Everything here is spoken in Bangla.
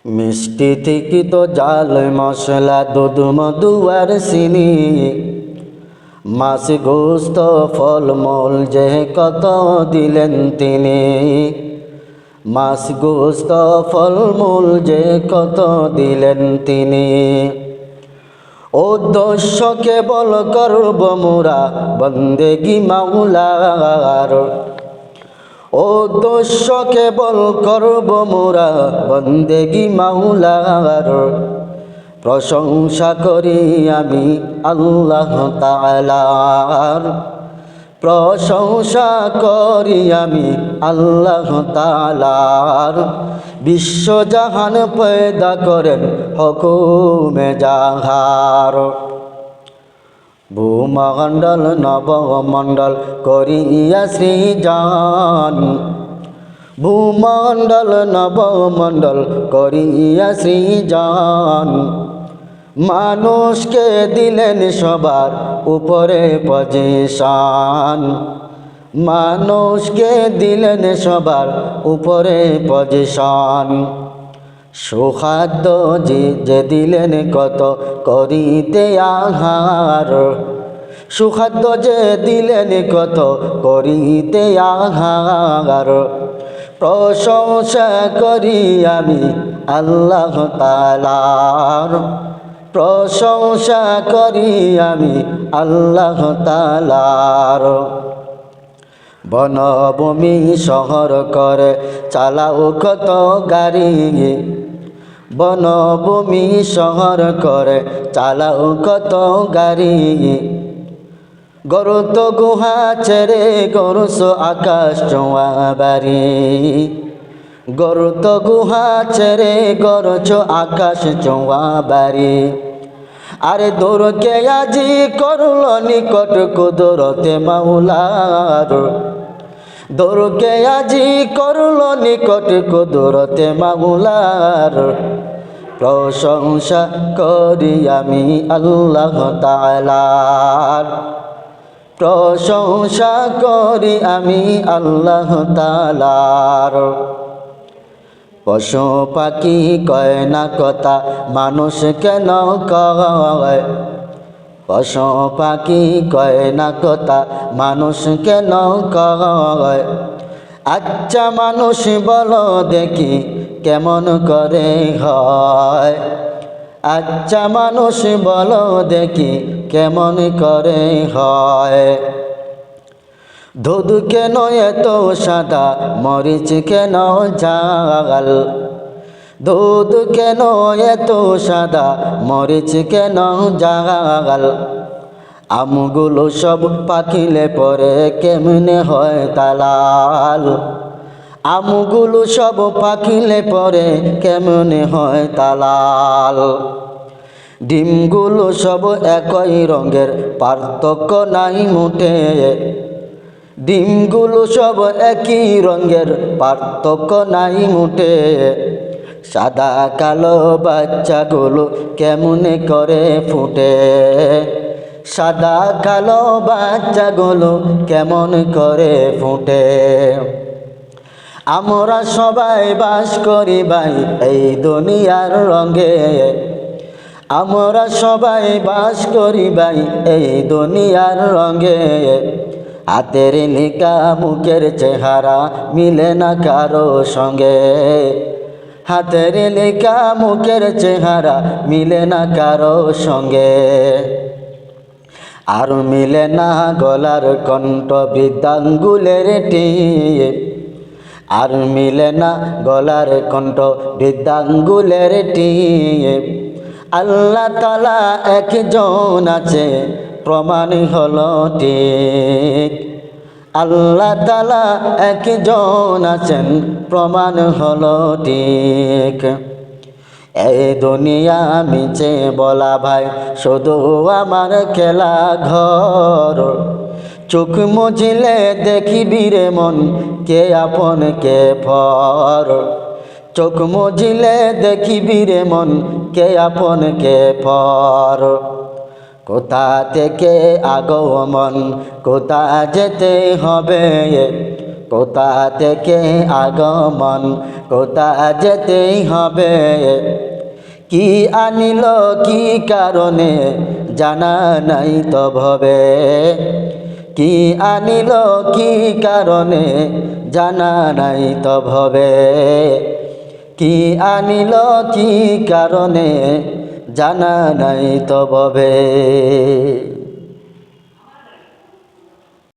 মিষ্টি থেকে তো জাল মশলা দুধ মধু আর চিনি, মাছ গোস্ত ফলমূল যে কত দিলেন তিনি। মাছ গোস্ত ফলমূল যে কত দিলেন তিনি। উদ্দেশ্য কেবল করব মোরা বন্দেগি মাওলার। উদ্দেশ্য কেবল করব মোরা বন্দেগি মাওলার। প্রশংসা করি আমি আল্লাহ তাআলার। প্রশংসা করি আমি আল্লাহ তাআলার। বিশ্বজাহান পয়দা করেন হুকুমে জাহার। ভূমণ্ডল নবমণ্ডল করিয়া সৃজন। ভূমণ্ডল নবমণ্ডল করিয়া সৃজন। মানুষকে দিলেন সবার উপরে পজিশন। মানুষকে দিলেন সবার উপরে পজিশন। সুখাদ্য যে দিলেন কত করিতে আহার। সুখাদ্য যে দিলেন কত করিতে আহার। প্রশংসা করি আমি আল্লাহ তাআলার। প্রশংসা করি আমি আল্লাহ তাআলার। বনভূমি শহর করে চালাও কত গাড়ি। বনভূমি শহর করে চালাও কত গাড়ি। গরুত গুহা ছেড়ে গরুস আকাশ ছোঁয়া বাড়ি। গরুত গুহা ছেড়ে গরুছ আকাশ ছোঁয়া বাড়ি। আরে দৌড়কে আজি করল নিকট কুদরতে মাওলার। দৌড়কে আজি করল নিকট কুদরতে মাওলার। প্রশংসা করি আমি আল্লাহ তাআলার। প্রশংসা করি আমি আল্লাহ তাআলার। পশু পাখি কয় না কথা মানুষ কেন কয়। পশু পাখি কয় না কথা মানুষ কেন কয়। আচ্ছা মানুষ বলো দেখি কেমন করে হয়। আচ্ছা মানুষ বলো দেখি কেমন করে হয়। দুধ কেন এত সাদা মরিচ কেন ঝাল। দুধ কেন এত সাদা মরিচ কেন ঝাল। আমগুলো সব পাকিলে পরে কেমনে হয় তালাল। আমগুলো সব পাকিলে পরে কেমনে হয় তালাল। ডিমগুলো সব একই রঙের পার্থক্য নাই মোটে। ডিমগুলো সব একই রঙের পার্থক্য নাই মোটে। সাদা কালো বাচ্চাগুলো কেমনে করে ফুটে। সাদা কালো বাচ্চাগুলো কেমন করে ফুটে। আমরা সবাই বাস করি ভাই এই দুনিয়ার রঙে। আমরা সবাই বাস করি ভাই এই দুনিয়ার রঙে। হাতের লেখা মুখের চেহারা মিলে না কারো সঙ্গে। হাতের লেখা মুখের চেহারা মিলে না কারো সঙ্গে। আর মিলে না গলার কণ্ঠ বৃদ্ধাঙ্গুলের টিপ। আর মিলে না গলার কণ্ঠ বৃদ্ধাঙ্গুলের টিপ। আল্লাহ তাআলা একজন আছে প্রমাণ হলো ঠিক। আল্লাহ তাআলা একজন আছেন প্রমাণ হলো ঠিক। এই দুনিয়া মিছে বলা ভাই শুধু আমার খেলা ঘর। চোখ মুজিলে দেখিবি রে মন কে আপন কে পর। চোখ মুজিলে দেখিবি রে মন কে আপন কে পর। কোথা থেকে আগমন কোথা যেতে হবে কোথা থেকে আগমন, কোথা যেতেই হবে। কি আনিল কি কারণে, জানা নাই তো ভবে। কি আনিল কি কারণে, জানা নাই তো ভবে। কি আনিল কি কারণে, জানা নাই তো ভবে।